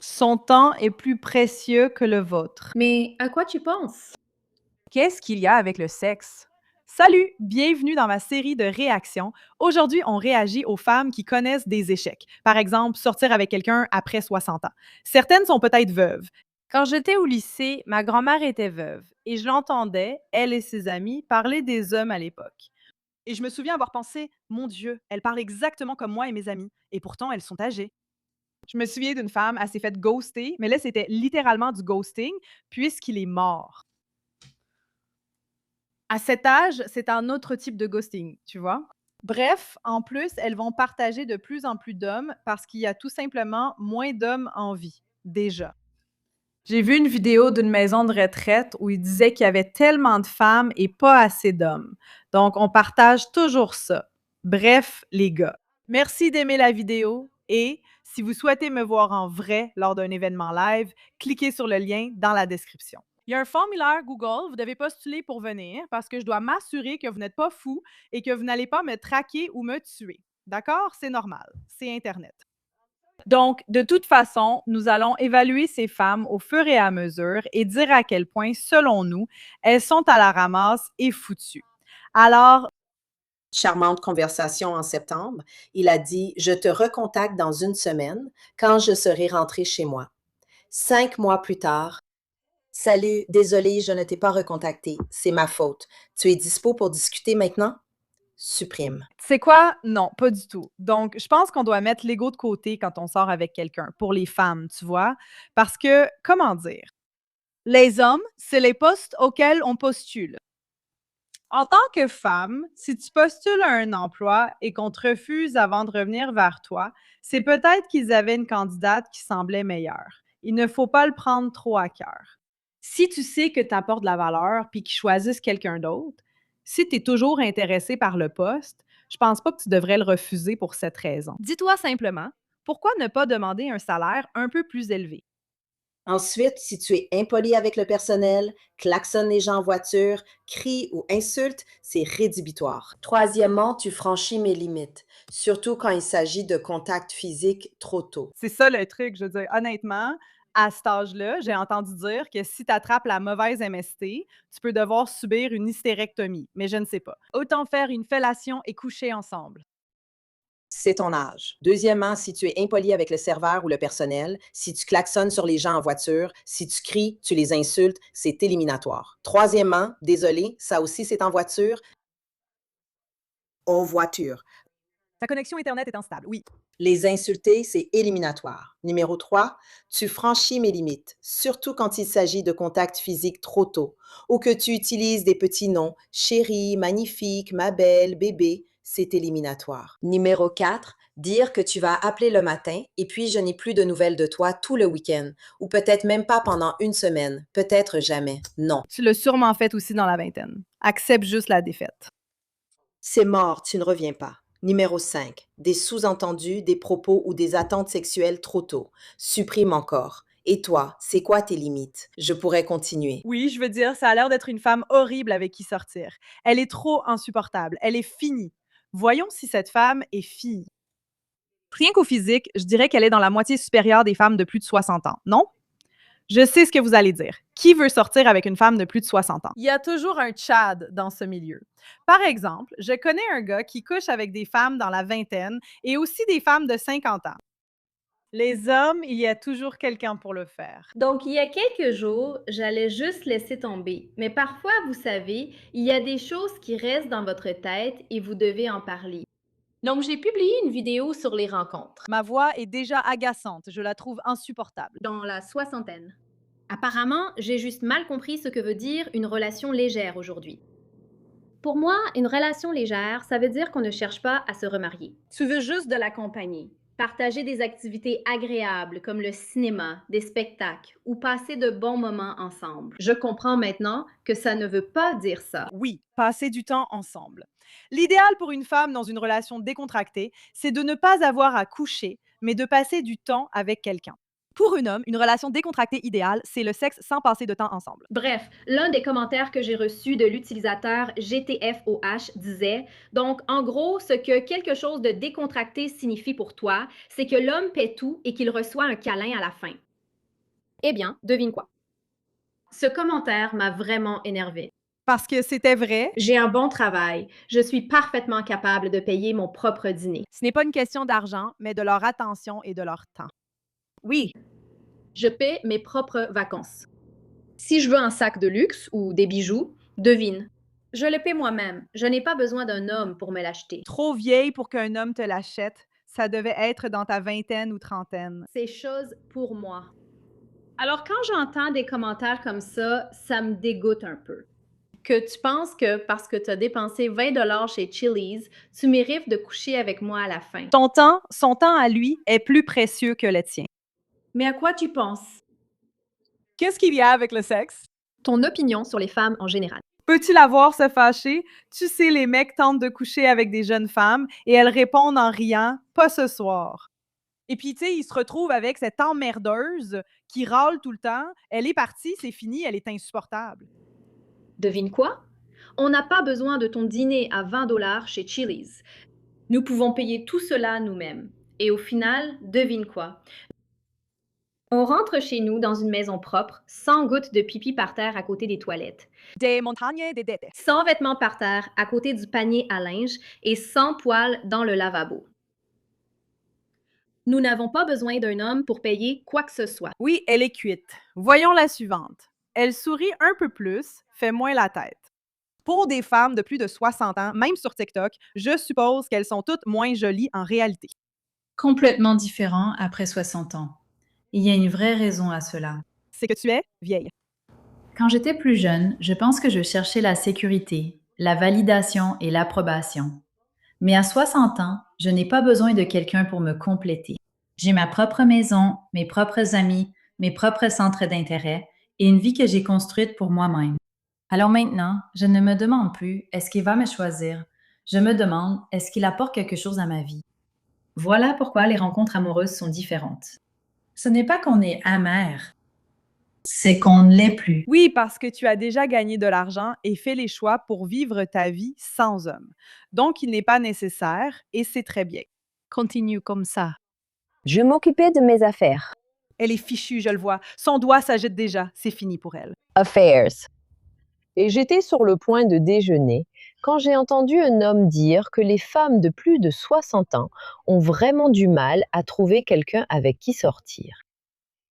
Son temps est plus précieux que le vôtre. Mais à quoi tu penses? Qu'est-ce qu'il y a avec le sexe? Salut, bienvenue dans ma série de réactions. Aujourd'hui, on réagit aux femmes qui connaissent des échecs. Par exemple, sortir avec quelqu'un après 60 ans. Certaines sont peut-être veuves. Quand j'étais au lycée, ma grand-mère était veuve et je l'entendais, elle et ses amis, parler des hommes à l'époque. Et je me souviens avoir pensé, mon Dieu, elle parle exactement comme moi et mes amis, et pourtant elles sont âgées. Je me souviens d'une femme, elle s'est faite ghoster, mais là, c'était littéralement du ghosting, puisqu'il est mort. À cet âge, c'est un autre type de ghosting, tu vois? Bref, en plus, elles vont partager de plus en plus d'hommes parce qu'il y a tout simplement moins d'hommes en vie, déjà. J'ai vu une vidéo d'une maison de retraite où il disait qu'il y avait tellement de femmes et pas assez d'hommes. Donc, on partage toujours ça. Bref, les gars, merci d'aimer la vidéo et si vous souhaitez me voir en vrai lors d'un événement live, cliquez sur le lien dans la description. Il y a un formulaire Google, vous devez postuler pour venir parce que je dois m'assurer que vous n'êtes pas fou et que vous n'allez pas me traquer ou me tuer. D'accord? C'est normal. C'est Internet. Donc, de toute façon, nous allons évaluer ces femmes au fur et à mesure et dire à quel point, selon nous, elles sont à la ramasse et foutues. Alors, Charmante conversation en septembre, il a dit: Je te recontacte dans une semaine quand je serai rentré chez moi. 5 mois plus tard, Salut, désolé, je ne t'ai pas recontacté. C'est ma faute. Tu es dispo pour discuter maintenant? Supprime. c'est quoi? Non, pas du tout. Donc, je pense qu'on doit mettre l'ego de côté quand on sort avec quelqu'un, pour les femmes, tu vois? Parce que, comment dire? Les hommes, c'est les postes auxquels on postule. En tant que femme, si tu postules à un emploi et qu'on te refuse avant de revenir vers toi, c'est peut-être qu'ils avaient une candidate qui semblait meilleure. Il ne faut pas le prendre trop à cœur. Si tu sais que tu apportes de la valeur puis qu'ils choisissent quelqu'un d'autre, si tu es toujours intéressé par le poste, je pense pas que tu devrais le refuser pour cette raison. Dis-toi simplement, pourquoi ne pas demander un salaire un peu plus élevé? Ensuite, si tu es impoli avec le personnel, klaxonnes les gens en voiture, cries ou insultes, c'est rédhibitoire. Troisièmement, tu franchis mes limites, surtout quand il s'agit de contact physique trop tôt. C'est ça le truc, je veux dire, honnêtement, à cet âge-là, j'ai entendu dire que si tu attrapes la mauvaise MST, tu peux devoir subir une hystérectomie, mais je ne sais pas. Autant faire une fellation et coucher ensemble. C'est ton âge. Deuxièmement, si tu es impoli avec le serveur ou le personnel, si tu klaxonnes sur les gens en voiture, si tu cries, tu les insultes, c'est éliminatoire. Troisièmement, désolé, ça aussi c'est en voiture. En voiture. Ta connexion Internet est instable, oui. Les insulter, c'est éliminatoire. Numéro 3, tu franchis mes limites, surtout quand il s'agit de contact physique trop tôt, ou que tu utilises des petits noms, chérie, magnifique, ma belle, bébé, c'est éliminatoire. Numéro 4, dire que tu vas appeler le matin et puis je n'ai plus de nouvelles de toi tout le week-end, ou peut-être même pas pendant une semaine, peut-être jamais. Non. Tu l'as sûrement fait aussi dans la vingtaine. Accepte juste la défaite. C'est mort, tu ne reviens pas. Numéro 5. Des sous-entendus, des propos ou des attentes sexuelles trop tôt. Supprime encore. Et toi, c'est quoi tes limites? Je pourrais continuer. Oui, je veux dire, ça a l'air d'être une femme horrible avec qui sortir. Elle est trop insupportable. Elle est finie. Voyons si cette femme est fille. Rien qu'au physique, je dirais qu'elle est dans la moitié supérieure des femmes de plus de 60 ans, non? Je sais ce que vous allez dire. Qui veut sortir avec une femme de plus de 60 ans? Il y a toujours un Chad dans ce milieu. Par exemple, je connais un gars qui couche avec des femmes dans la vingtaine et aussi des femmes de 50 ans. Les hommes, il y a toujours quelqu'un pour le faire. Donc, il y a quelques jours, j'allais juste laisser tomber. Mais parfois, vous savez, il y a des choses qui restent dans votre tête et vous devez en parler. Donc, j'ai publié une vidéo sur les rencontres. Ma voix est déjà agaçante, je la trouve insupportable. Dans la soixantaine. Apparemment, j'ai juste mal compris ce que veut dire une relation légère aujourd'hui. Pour moi, une relation légère, ça veut dire qu'on ne cherche pas à se remarier. Tu veux juste de la compagnie. Partager des activités agréables comme le cinéma, des spectacles ou passer de bons moments ensemble. Je comprends maintenant que ça ne veut pas dire ça. Oui, passer du temps ensemble. L'idéal pour une femme dans une relation décontractée, c'est de ne pas avoir à coucher, mais de passer du temps avec quelqu'un. Pour un homme, une relation décontractée idéale, c'est le sexe sans passer de temps ensemble. Bref, l'un des commentaires que j'ai reçus de l'utilisateur GTFOH disait donc en gros, ce que quelque chose de décontracté signifie pour toi, c'est que l'homme paie tout et qu'il reçoit un câlin à la fin. Eh bien, devine quoi? Ce commentaire m'a vraiment énervée. Parce que c'était vrai. J'ai un bon travail. Je suis parfaitement capable de payer mon propre dîner. Ce n'est pas une question d'argent, mais de leur attention et de leur temps. Oui, je paie mes propres vacances. Si je veux un sac de luxe ou des bijoux, devine. Je le paie moi-même. Je n'ai pas besoin d'un homme pour me l'acheter. Trop vieille pour qu'un homme te l'achète, ça devait être dans ta vingtaine ou trentaine. Ces choses pour moi. Alors quand j'entends des commentaires comme ça me dégoûte un peu. Que tu penses que parce que tu as dépensé 20 $ chez Chili's, tu mérites de coucher avec moi à la fin. Son temps à lui est plus précieux que le tien. Mais à quoi tu penses? Qu'est-ce qu'il y a avec le sexe? Ton opinion sur les femmes en général. Peux-tu la voir se fâcher? Tu sais, les mecs tentent de coucher avec des jeunes femmes et elles répondent en riant « pas ce soir ». Et puis, tu sais, ils se retrouvent avec cette emmerdeuse qui râle tout le temps. Elle est partie, c'est fini, elle est insupportable. Devine quoi? On n'a pas besoin de ton dîner à 20 $ chez Chili's. Nous pouvons payer tout cela nous-mêmes. Et au final, devine quoi? On rentre chez nous dans une maison propre, sans goutte de pipi par terre à côté des toilettes, Des montagnes, des dettes. sans vêtements par terre à côté du panier à linge et sans poêle dans le lavabo. Nous n'avons pas besoin d'un homme pour payer quoi que ce soit. Oui, elle est cuite. Voyons la suivante. Elle sourit un peu plus, fait moins la tête. Pour des femmes de plus de 60 ans, même sur TikTok, je suppose qu'elles sont toutes moins jolies en réalité. Complètement différent après 60 ans. Il y a une vraie raison à cela. C'est que tu es vieille. Quand j'étais plus jeune, je pense que je cherchais la sécurité, la validation et l'approbation. Mais à 60 ans, je n'ai pas besoin de quelqu'un pour me compléter. J'ai ma propre maison, mes propres amis, mes propres centres d'intérêt et une vie que j'ai construite pour moi-même. Alors maintenant, je ne me demande plus est-ce qu'il va me choisir. Je me demande est-ce qu'il apporte quelque chose à ma vie. Voilà pourquoi les rencontres amoureuses sont différentes. Ce n'est pas qu'on est amer, c'est qu'on ne l'est plus. Oui, parce que tu as déjà gagné de l'argent et fait les choix pour vivre ta vie sans homme. Donc, il n'est pas nécessaire et c'est très bien. Continue comme ça. Je m'occupais de mes affaires. Elle est fichue, je le vois. Son doigt s'agite déjà. C'est fini pour elle. Affairs. Et j'étais sur le point de déjeuner quand j'ai entendu un homme dire que les femmes de plus de 60 ans ont vraiment du mal à trouver quelqu'un avec qui sortir.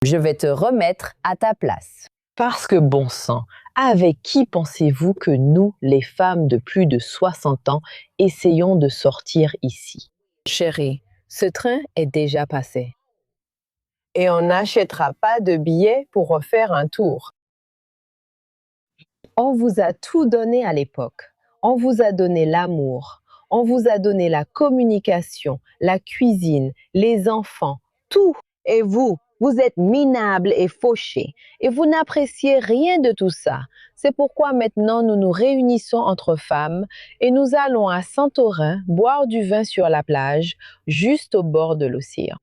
Je vais te remettre à ta place. Parce que bon sang, avec qui pensez-vous que nous, les femmes de plus de 60 ans, essayons de sortir ici? Chérie, ce train est déjà passé. Et on n'achètera pas de billets pour refaire un tour. On vous a tout donné à l'époque. On vous a donné l'amour. On vous a donné la communication, la cuisine, les enfants, tout. Et vous êtes minables et fauchés. Et vous n'appréciez rien de tout ça. C'est pourquoi maintenant nous nous réunissons entre femmes et nous allons à Santorin boire du vin sur la plage, juste au bord de l'océan.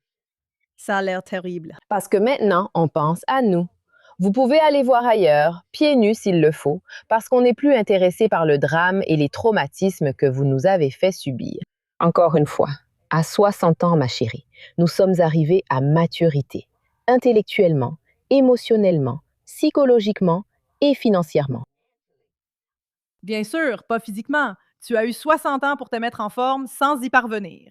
Ça a l'air terrible. Parce que maintenant, on pense à nous. Vous pouvez aller voir ailleurs, pieds nus s'il le faut, parce qu'on n'est plus intéressé par le drame et les traumatismes que vous nous avez fait subir. Encore une fois, à 60 ans, ma chérie, nous sommes arrivés à maturité, intellectuellement, émotionnellement, psychologiquement et financièrement. Bien sûr, pas physiquement. Tu as eu 60 ans pour te mettre en forme sans y parvenir.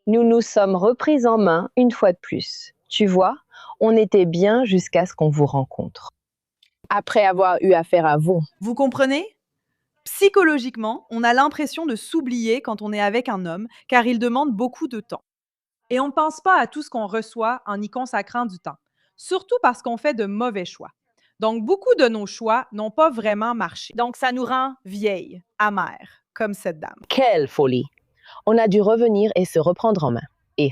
Nous nous sommes repris en main une fois de plus. Tu vois, on était bien jusqu'à ce qu'on vous rencontre. Après avoir eu affaire à vous. Vous comprenez? Psychologiquement, on a l'impression de s'oublier quand on est avec un homme, car il demande beaucoup de temps. Et on ne pense pas à tout ce qu'on reçoit en y consacrant du temps, surtout parce qu'on fait de mauvais choix. Donc, beaucoup de nos choix n'ont pas vraiment marché. Donc, ça nous rend vieilles, amères, comme cette dame. Quelle folie! On a dû revenir et se reprendre en main. Et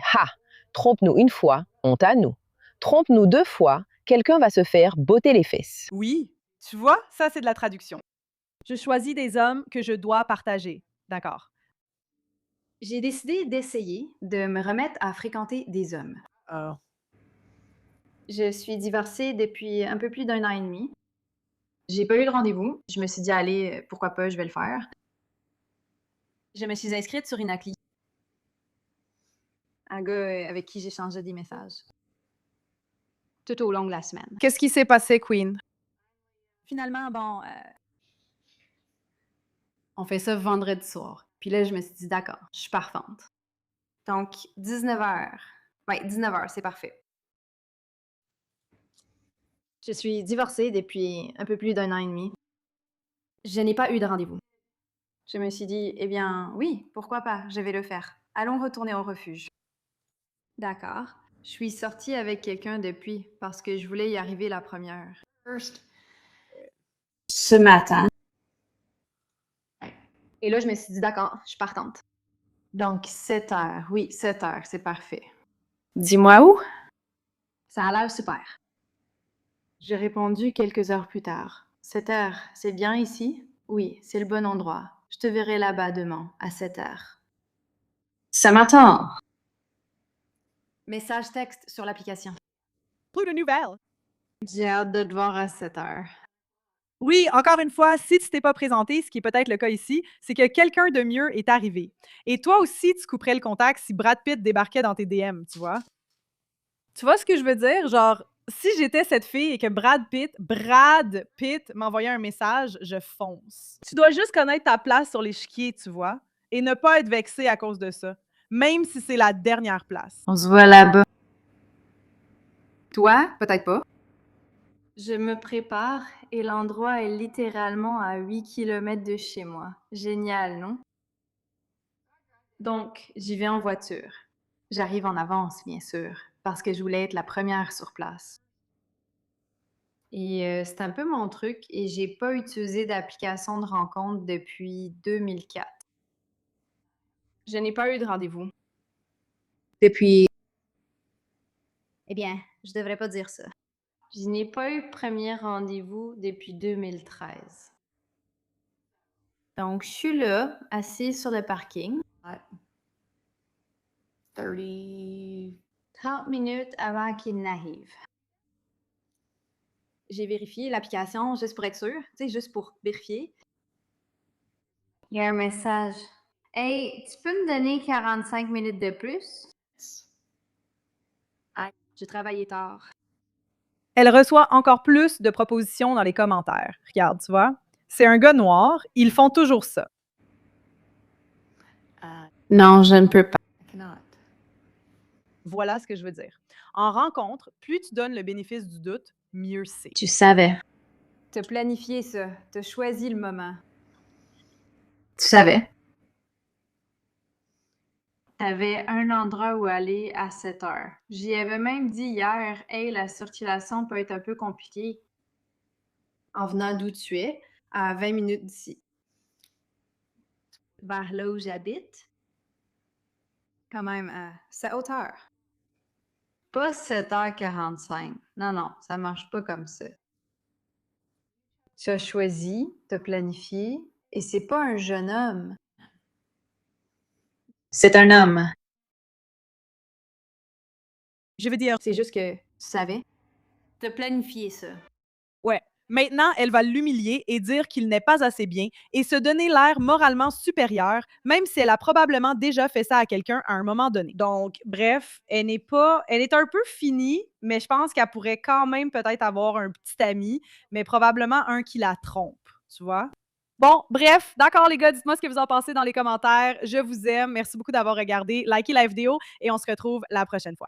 trompe-nous une fois, honte à nous. Trompe-nous 2 fois, quelqu'un va se faire botter les fesses. Oui, tu vois, ça c'est de la traduction. Je choisis des hommes que je dois partager. D'accord. J'ai décidé d'essayer de me remettre à fréquenter des hommes. Je suis divorcée depuis un peu plus d'1 an et demi. J'ai pas eu de rendez-vous. Je me suis dit: «Allez, pourquoi pas, je vais le faire». Je me suis inscrite sur une appli. Un gars, avec qui j'échangeais des messages. tout au long de la semaine. Qu'est-ce qui s'est passé, Queen? Finalement, bon, on fait ça vendredi soir. Puis là, je me suis dit, d'accord, je suis parfante. Donc, 19h. Ouais, 19h, c'est parfait. Je suis divorcée depuis un peu plus d'1 an et demi. Je n'ai pas eu de rendez-vous. Je me suis dit, eh bien, oui, pourquoi pas, je vais le faire. Allons retourner au refuge. D'accord. Je suis sortie avec quelqu'un depuis parce que je voulais y arriver la première. Ce matin. Et là, je me suis dit, d'accord, je suis partante. Donc, 7h. Oui, 7h, c'est parfait. Dis-moi où? Ça a l'air super. J'ai répondu quelques heures plus tard. 7h, c'est bien ici? Oui, c'est le bon endroit. Je te verrai là-bas demain, à 7h. Ça m'attend. Message texte sur l'application. Plus de nouvelles. J'ai hâte de te voir à 7h. Oui, encore une fois, si tu t'es pas présenté, ce qui est peut-être le cas ici, c'est que quelqu'un de mieux est arrivé. Et toi aussi, tu couperais le contact si Brad Pitt débarquait dans tes DM, tu vois? Tu vois ce que je veux dire? Genre, si j'étais cette fille et que Brad Pitt m'envoyait un message, je fonce. Tu dois juste connaître ta place sur l'échiquier, tu vois? Et ne pas être vexé à cause de ça. Même si c'est la dernière place. On se voit là-bas. Toi, peut-être pas. Je me prépare et l'endroit est littéralement à 8 km de chez moi. Génial, non? Donc, j'y vais en voiture. J'arrive en avance, bien sûr, parce que je voulais être la première sur place. Et c'est un peu mon truc et j'ai pas utilisé d'application de rencontre depuis 2004. Je n'ai pas eu de rendez-vous. Depuis... Eh bien, je devrais pas dire ça. Je n'ai pas eu de premier rendez-vous depuis 2013. Donc, je suis là, assise sur le parking. 30 minutes avant qu'il n'arrive. J'ai vérifié l'application juste pour être sûre, tu sais, juste pour vérifier. Il y a un message. Hey, tu peux me donner 45 minutes de plus? Ah, j'ai travaillé tard. Elle reçoit encore plus de propositions dans les commentaires. Regarde, tu vois? C'est un gars noir, ils font toujours ça. Non, je ne peux pas. Voilà ce que je veux dire. En rencontre, plus tu donnes le bénéfice du doute, mieux c'est. Tu savais. T'as planifié ça. T'as choisi le moment. Tu savais. T'avais un endroit où aller à 7h. J'y avais même dit hier, hey, la circulation peut être un peu compliquée. En venant d'où tu es, à 20 minutes d'ici. Vers là où j'habite, quand même à sa hauteur. Pas 7h45. Non, non, ça marche pas comme ça. Tu as choisi, t'as planifié, et c'est pas un jeune homme. C'est un homme. Je veux dire, C'est juste que tu savais. T'as planifié ça. ouais. Maintenant, elle va l'humilier et dire qu'il n'est pas assez bien et se donner l'air moralement supérieur, même si elle a probablement déjà fait ça à quelqu'un à un moment donné. Donc, bref, elle est un peu finie, mais je pense qu'elle pourrait quand même peut-être avoir un petit ami, mais probablement un qui la trompe, tu vois? Bon, bref, d'accord les gars, dites-moi ce que vous en pensez dans les commentaires. Je vous aime. Merci beaucoup d'avoir regardé. Likez la vidéo et on se retrouve la prochaine fois.